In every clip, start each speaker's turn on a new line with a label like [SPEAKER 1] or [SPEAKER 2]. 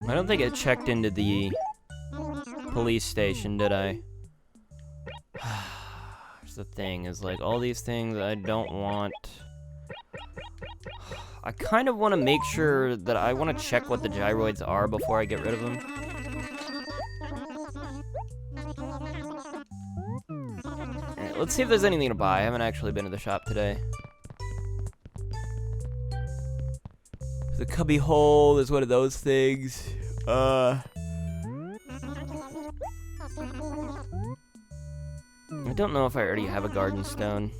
[SPEAKER 1] I don't think I checked into the police station, did I? Here's the thing, is like all these things I don't want. I kind of want to make sure that I want to check what the gyroids are before I get rid of them. Alright, let's see if there's anything to buy. I haven't actually been to the shop today. The cubby hole is one of those things. I don't know if I already have a garden stone.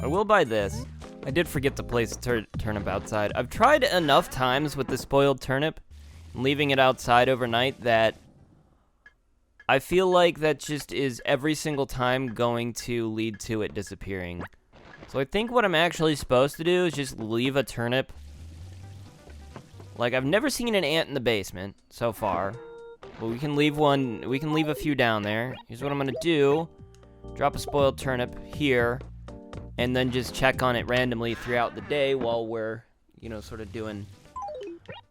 [SPEAKER 1] I will buy this. I did forget to place a turnip outside. I've tried enough times with the spoiled turnip, leaving it outside overnight, that I feel like that just is every single time going to lead to it disappearing. So I think what I'm actually supposed to do is just leave a turnip. Like, I've never seen an ant in the basement so far. But we can leave one, we can leave a few down there. Here's what I'm gonna do. Drop a spoiled turnip here, and then just check on it randomly throughout the day while we're, you know, sort of doing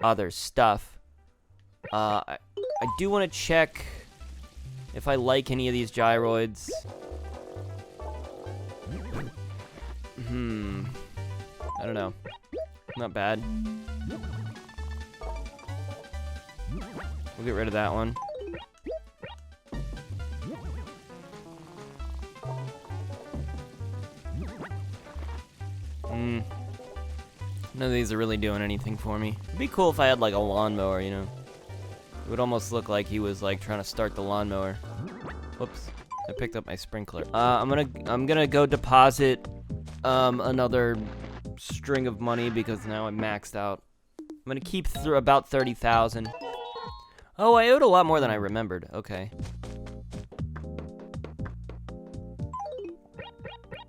[SPEAKER 1] other stuff. I do want to check if I like any of these gyroids. I don't know. Not bad. We'll get rid of that one. None of these are really doing anything for me. It'd be cool if I had like a lawnmower, you know. It would almost look like he was like trying to start the lawnmower. Whoops. I picked up my sprinkler. I'm gonna go deposit another string of money because now I'm maxed out. I'm gonna keep through about 30,000. Oh, I owed a lot more than I remembered. Okay.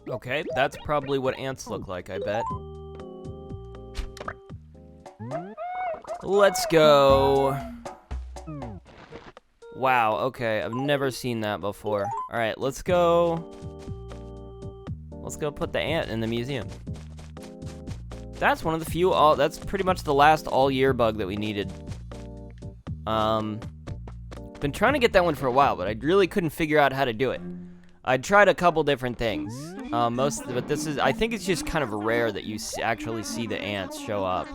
[SPEAKER 1] Okay, that's probably what ants look like, I bet. Let's go. Wow, okay, I've never seen that before. Alright, let's go. Let's go put the ant in the museum. That's one of the few, that's pretty much the last all-year bug that we needed. Been trying to get that one for a while, but I really couldn't figure out how to do it. I tried a couple different things. But this is, I think it's just kind of rare that you actually see the ants show up.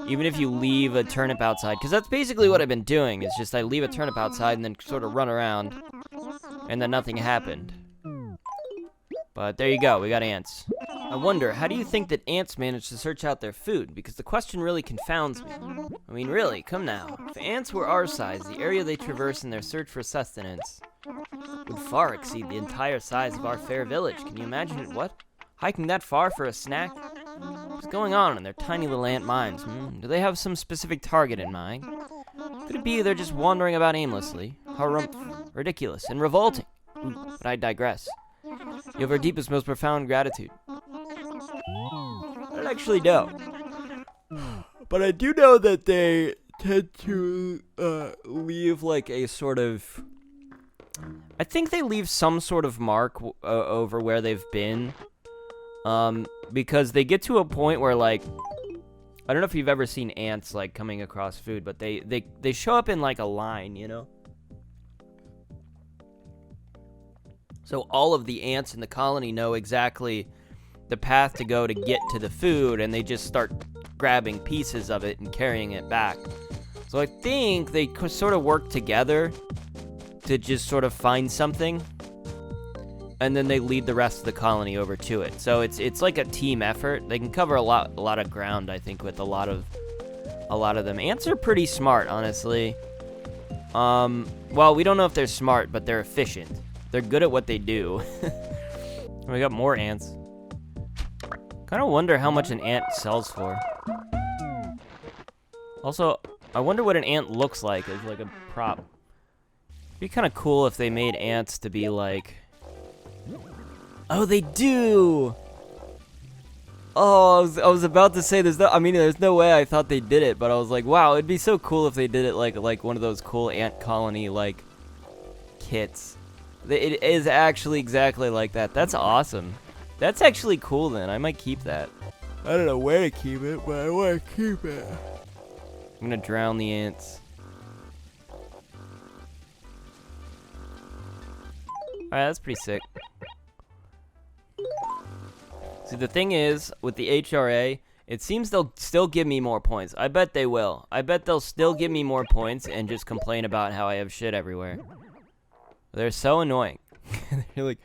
[SPEAKER 1] Even if you leave a turnip outside, because that's basically what I've been doing, is just I leave a turnip outside and then sort of run around, and then nothing happened. But there you go, we got ants. I wonder, how do you think that ants manage to search out their food? Because the question really confounds me. I mean, really, come now. If ants were our size, the area they traverse in their search for sustenance would far exceed the entire size of our fair village. Can you imagine it? What? Hiking that far for a snack? What's going on in their tiny little ant minds? Do they have some specific target in mind? Could it be they're just wandering about aimlessly? Harumph. Ridiculous and revolting. But I digress. You have our deepest, most profound gratitude. I don't actually know. But I do know that they tend to leave like a sort of... I think they leave some sort of mark over where they've been. Because they get to a point where, like, I don't know if you've ever seen ants, like, coming across food, but they show up in, like, a line, you know? So all of the ants in the colony know exactly the path to go to get to the food, and they just start grabbing pieces of it and carrying it back. So I think they sort of work together to just sort of find something, and then they lead the rest of the colony over to it. So it's like a team effort. They can cover a lot of ground, I think, with a lot of them. Ants are pretty smart, honestly. Well, we don't know if they're smart, but they're efficient. They're good at what they do. We got more ants. Kind of wonder how much an ant sells for. Also, I wonder what an ant looks like as like a prop. It'd be kind of cool if they made ants to be like... Oh, they do! Oh, I was about to say there's no way I thought they did it, but I was like, wow, it'd be so cool if they did it like one of those cool ant colony like kits. It is actually exactly like that. That's awesome. That's actually cool then. I might keep that. I don't know where to keep it, but I want to keep it. I'm gonna drown the ants. Alright, that's pretty sick. See, the thing is, with the HRA, it seems they'll still give me more points. I bet they will. I bet they'll still give me more points and just complain about how I have shit everywhere. They're so annoying. They're like,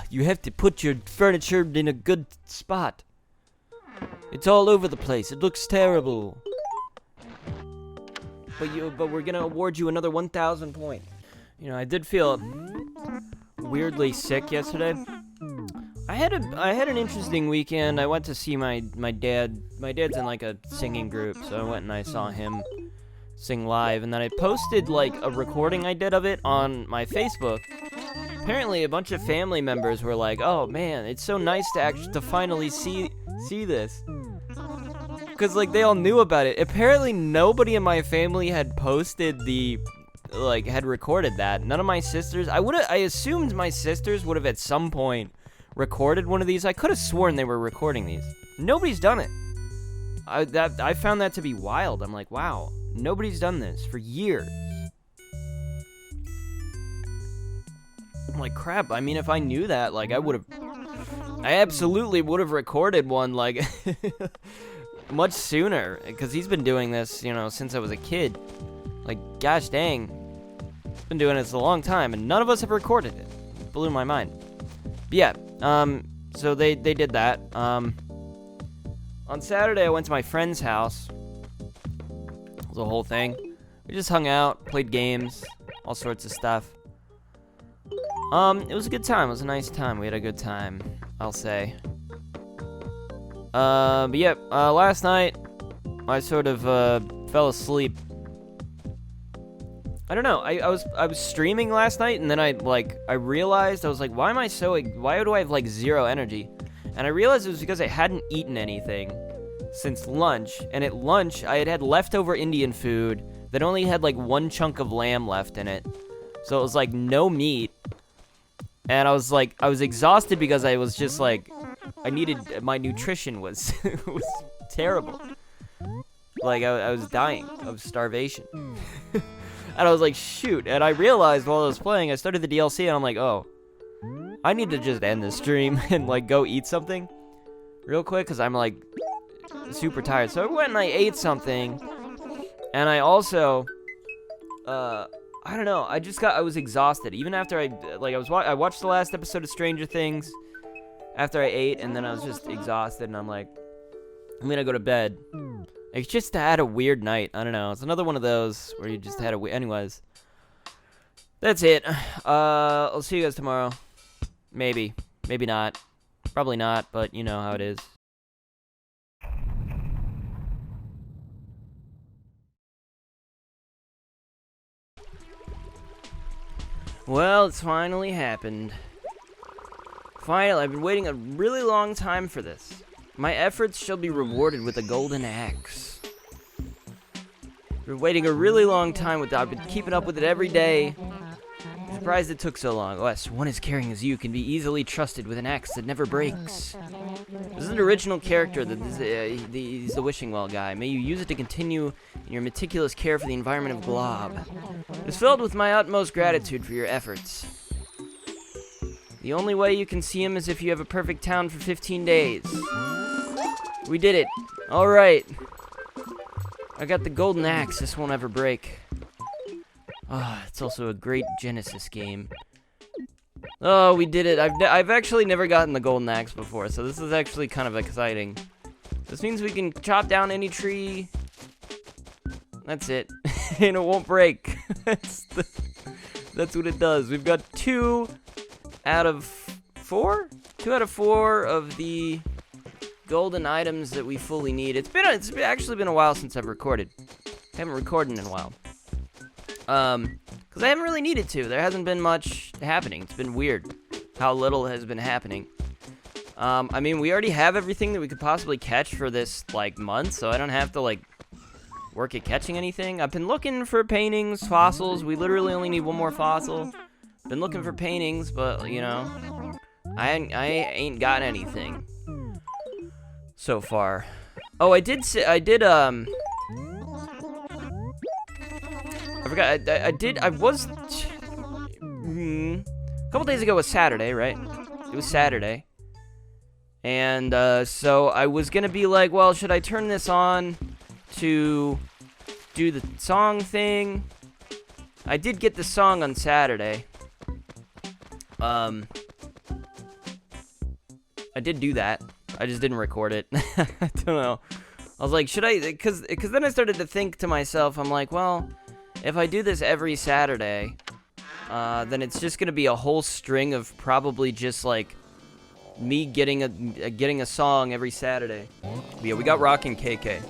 [SPEAKER 1] you have to put your furniture in a good spot. It's all over the place. It looks terrible. But we're gonna award you another 1,000 points. You know, I did feel weirdly sick yesterday. I had an interesting weekend. I went to see my dad. My dad's in like a singing group, so I went and I saw him sing live, and then I posted like a recording I did of it on my Facebook. Apparently, a bunch of family members were like, "Oh man, it's so nice to finally see this," because like they all knew about it. Apparently, nobody in my family had posted had recorded that. None of my sisters. I assumed my sisters would have at some point recorded one of these. I could have sworn they were recording these. Nobody's done it. I found that to be wild. I'm like, wow, nobody's done this for years. I'm like, crap. I mean, if I knew that, like, I absolutely would have recorded one, like, much sooner, because he's been doing this, you know, since I was a kid. Like, gosh dang, he's been doing this a long time, and none of us have recorded it. It blew my mind. But yeah, so they did that. On Saturday, I went to my friend's house. It was a whole thing. We just hung out, played games, all sorts of stuff. It was a good time. It was a nice time. We had a good time, I'll say. But yeah, last night, I sort of, fell asleep. I don't know, I was streaming last night, and then I realized, I was like, why do I have, like, zero energy? And I realized it was because I hadn't eaten anything since lunch, and at lunch, I had leftover Indian food that only had, like, one chunk of lamb left in it. So it was, like, no meat. And I was exhausted because I was just, like, my nutrition was, was terrible. Like, I was dying of starvation. And I was like, shoot. And I realized while I was playing, I started the DLC, and I'm like, oh, I need to just end the stream and, like, go eat something real quick, because I'm, like, super tired. So I went and I ate something, and I also, I don't know, I was exhausted. Even after I watched the last episode of Stranger Things after I ate, and then I was just exhausted, and I'm like, I'm gonna go to bed. It's just had a weird night. I don't know. It's another one of those where you just had anyways. That's it. I'll see you guys tomorrow. Maybe. Maybe not. Probably not, but you know how it is. Well, it's finally happened. Finally, I've been waiting a really long time for this. My efforts shall be rewarded with a golden axe. I've been waiting a really long time with that. I've been keeping up with it every day. I'm surprised it took so long. OS, one as caring as you can be easily trusted with an axe that never breaks. This is an original character. He's the Wishing Well guy. May you use it to continue in your meticulous care for the environment of Glob. It is filled with my utmost gratitude for your efforts. The only way you can see him is if you have a perfect town for 15 days. We did it. Alright. I got the golden axe. This won't ever break. It's also a great Genesis game. Oh, we did it. I've actually never gotten the golden axe before, so this is actually kind of exciting. This means we can chop down any tree. That's it. And it won't break. That's what it does. We've got 2 out of 4? 2 out of 4 of the golden items that we fully need. It's actually been a while since I've recorded. I haven't recorded in a while. Because I haven't really needed to. There hasn't been much happening. It's been weird how little has been happening. I mean, we already have everything that we could possibly catch for this, like, month, so I don't have to, like, work at catching anything. I've been looking for paintings, fossils. We literally only need 1 more fossil. Been looking for paintings, but, you know, I ain't got anything so far. Oh, I did forgot. A couple days ago was Saturday, right? It was Saturday. And so I was gonna be like, well, should I turn this on to do the song thing? I did get the song on Saturday. I did do that. I just didn't record it. I don't know. I was like, should I? Because then I started to think to myself, I'm like, well, if I do this every Saturday, then it's just gonna be a whole string of probably just like me getting a song every Saturday. But yeah, we got Rockin' KK.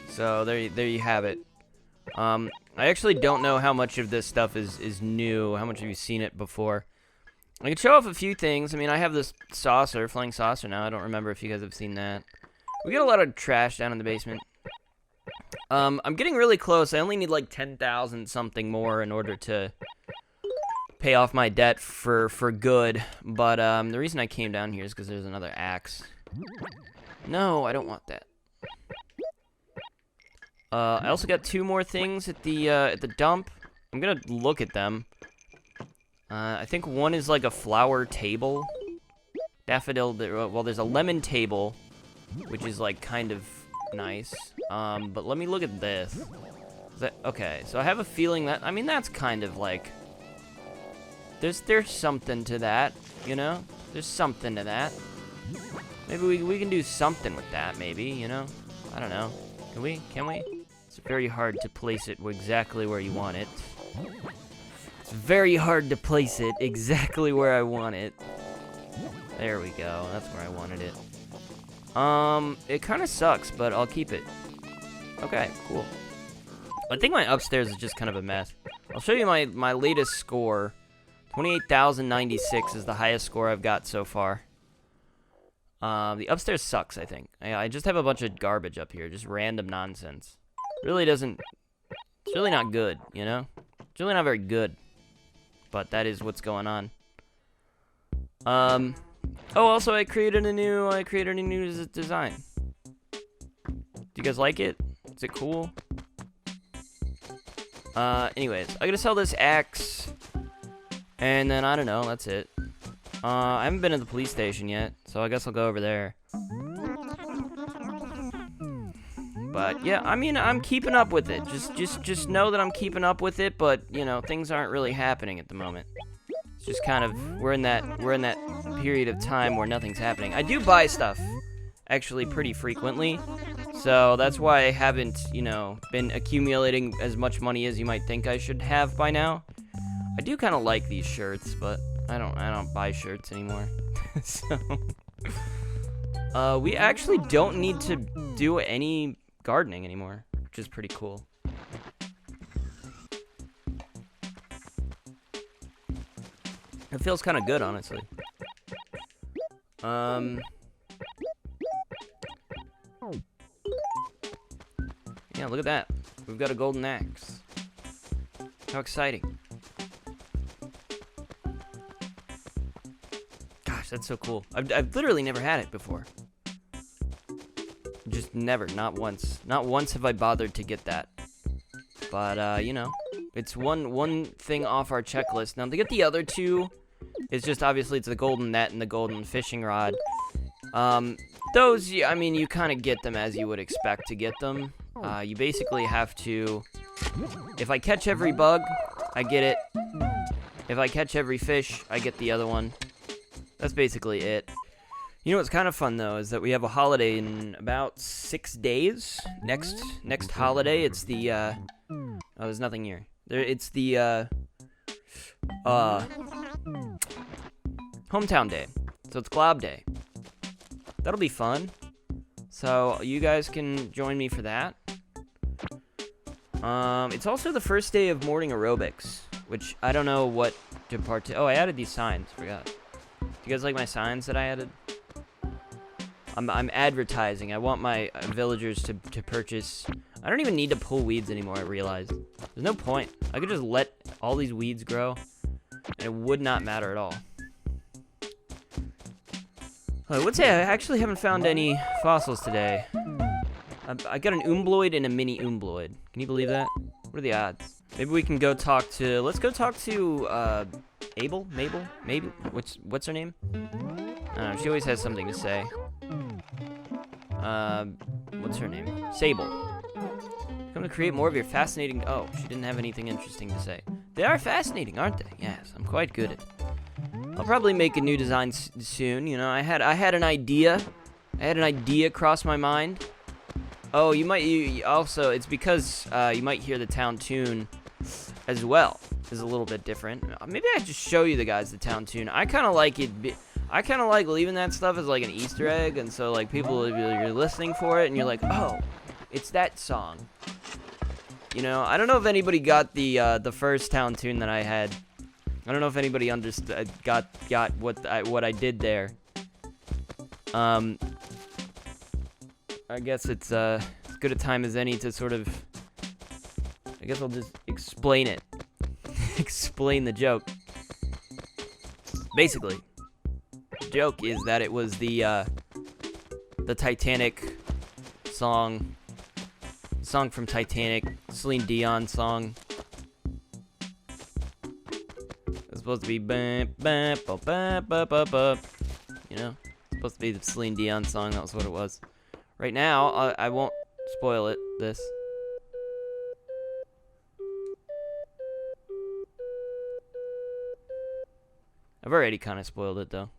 [SPEAKER 1] So there you have it. I actually don't know how much of this stuff is new. How much have you seen it before? I can show off a few things. I mean, I have this saucer, flying saucer now. I don't remember if you guys have seen that. We get a lot of trash down in the basement. I'm getting really close. I only need like 10,000 something more in order to pay off my debt for good. But the reason I came down here is because there's another axe. No, I don't want that. I also got 2 more things at the dump. I'm gonna look at them. I think one is like a flower table. Daffodil, well, there's a lemon table, which is like kind of nice. But let me look at this. Okay, so I have a feeling that, I mean, that's kind of like, there's something to that, you know? There's something to that. Maybe we can do something with that, maybe, you know? I don't know. Can we? It's very hard to place it exactly where you want it. It's very hard to place it exactly where I want it. There we go. That's where I wanted it. It kind of sucks, but I'll keep it. Okay, cool. I think my upstairs is just kind of a mess. I'll show you my latest score. 28,096 is the highest score I've got so far. The upstairs sucks, I think. I just have a bunch of garbage up here, just random nonsense. Really doesn't... It's really not good, you know? It's really not very good. But that is what's going on. Oh, also I created a new design. Do you guys like it? Is it cool? Anyways, I gotta sell this axe. And then, I don't know, that's it. I haven't been to the police station yet, so I guess I'll go over there. But, yeah, I mean, I'm keeping up with it. Just know that I'm keeping up with it, but, you know, things aren't really happening at the moment. It's just kind of, we're in that period of time where nothing's happening. I do buy stuff, actually, pretty frequently. So that's why I haven't, you know, been accumulating as much money as you might think I should have by now. I do kind of like these shirts, but I don't buy shirts anymore. So we actually don't need to do any gardening anymore, which is pretty cool. It feels kind of good, honestly. Yeah, look at that. We've got a golden axe. How exciting. Gosh, that's so cool. I've literally never had it before. Just never, not once. Not once have I bothered to get that. But, you know, it's one thing off our checklist. Now, to get the other two, it's just obviously it's the golden net and the golden fishing rod. Those, I mean, you kind of get them as you would expect to get them. You basically have to, if I catch every bug, I get it. If I catch every fish, I get the other one. That's basically it. You know what's kind of fun, though, is that we have a holiday in about 6 days. Next holiday, it's the, oh, there's nothing here. It's the, Hometown Day. So it's Glob Day. That'll be fun. So you guys can join me for that. It's also the first day of morning aerobics, which I don't know what to part. Oh, I added these signs. Forgot. Do you guys like my signs that I added? I'm advertising. I want my villagers to purchase. I don't even need to pull weeds anymore. I realized there's no point. I could just let all these weeds grow, and it would not matter at all. I would say I actually haven't found any fossils today. I got an Umbloid and a mini Umbloid. Can you believe that? What are the odds? Maybe we can go talk to, let's go talk to, Mabel? What's her name? I don't know, she always has something to say. What's her name? Sable. Come to create more of your fascinating, oh, she didn't have anything interesting to say. They are fascinating, aren't they? Yes, I'm quite good at it. I'll probably make a new design soon, you know, I had an idea. I had an idea cross my mind. Oh, you also, it's because, you might hear the town tune as well. Is a little bit different. Maybe I just show you the town tune. I kind of like it. I kind of like leaving that stuff as like an Easter egg, and so like people, you're listening for it, and you're like, oh, it's that song. You know, I don't know if anybody got the first town tune that I had. I don't know if anybody understood, got what I did there. I guess it's as good a time as any to sort of. I guess I'll just explain it. Explain the joke. Basically, the joke is that it was the Titanic song from Titanic, Celine Dion song. It's supposed to be you know, it's supposed to be the Celine Dion song. That was what it was. Right now, I won't spoil it. This. I've already kind of spoiled it, though.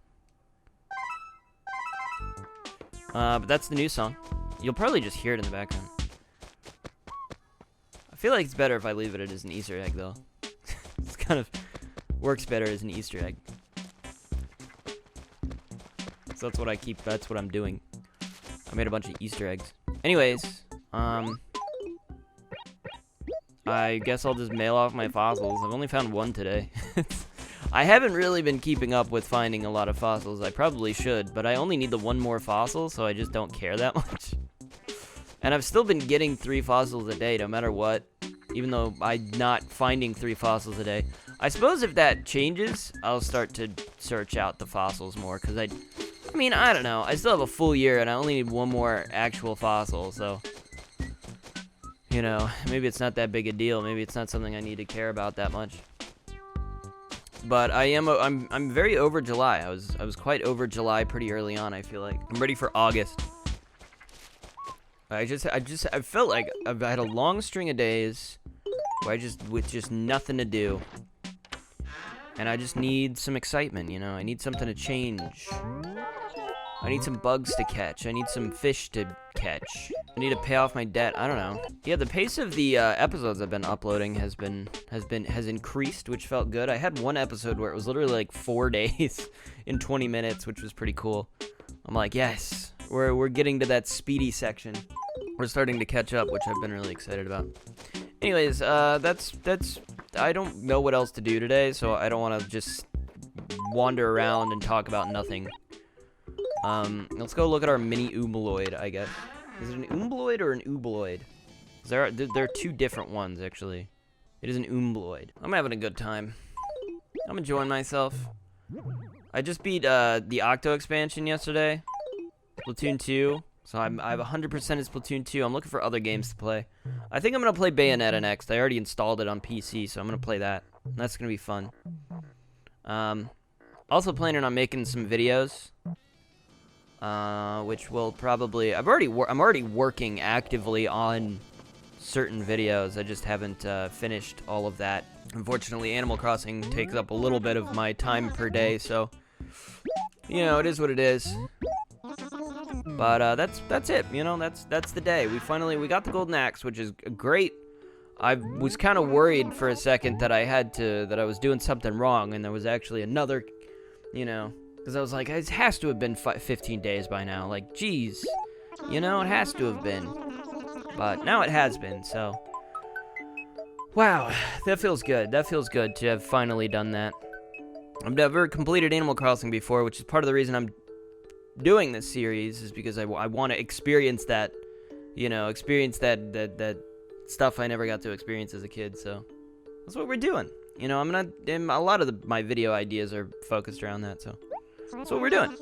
[SPEAKER 1] But that's the new song. You'll probably just hear it in the background. I feel like it's better if I leave it as an Easter egg, though. It's kind of works better as an Easter egg. So that's what I'm doing. I made a bunch of Easter eggs. Anyways, I guess I'll just mail off my fossils. I've only found one today. I haven't really been keeping up with finding a lot of fossils. I probably should, but I only need the one more fossil, so I just don't care that much. And I've still been getting 3 fossils a day, no matter what, even though I'm not finding 3 fossils a day. I suppose if that changes, I'll start to search out the fossils more, because I mean, I don't know. I still have a full year, and I only need one more actual fossil, so, you know, maybe it's not that big a deal. Maybe it's not something I need to care about that much. But I'm very over July. I was quite over July pretty early on, I feel like. I'm ready for August. I felt like I've had a long string of days where with just nothing to do. And I just need some excitement, you know? I need something to change. I need some bugs to catch. I need some fish to catch. I need to pay off my debt. I don't know. Yeah, the pace of the episodes I've been uploading has increased, which felt good. I had one episode where it was literally like 4 days in 20 minutes, which was pretty cool. I'm like, yes, we're getting to that speedy section. We're starting to catch up, which I've been really excited about. Anyways, that's. I don't know what else to do today, so I don't want to just wander around and talk about nothing. Let's go look at our mini Oomaloid, I guess. Is it an Oomaloid or an Oobaloid? There are 2 different ones, actually. It is an Oomaloid. I'm having a good time. I'm enjoying myself. I just beat the Octo expansion yesterday. Splatoon 2. So I have 100% of Splatoon 2. I'm looking for other games to play. I think I'm going to play Bayonetta next. I already installed it on PC, so I'm going to play that. That's going to be fun. Also planning on making some videos. Which will probably... I'm already working actively on certain videos. I just haven't finished all of that. Unfortunately, Animal Crossing takes up a little bit of my time per day, so... You know, it is what it is. But that's it, you know, that's the day. We got the golden axe, which is great. I was kind of worried for a second that I was doing something wrong, and there was actually another, you know, because I was like, it has to have been 15 days by now. Like, geez, you know, it has to have been. But now it has been, so. Wow, that feels good. That feels good to have finally done that. I've never completed Animal Crossing before, which is part of the reason I'm doing this series, is because I want to experience that, you know, that stuff I never got to experience as a kid, so that's what we're doing. You know, a lot of my video ideas are focused around that, so that's what we're doing.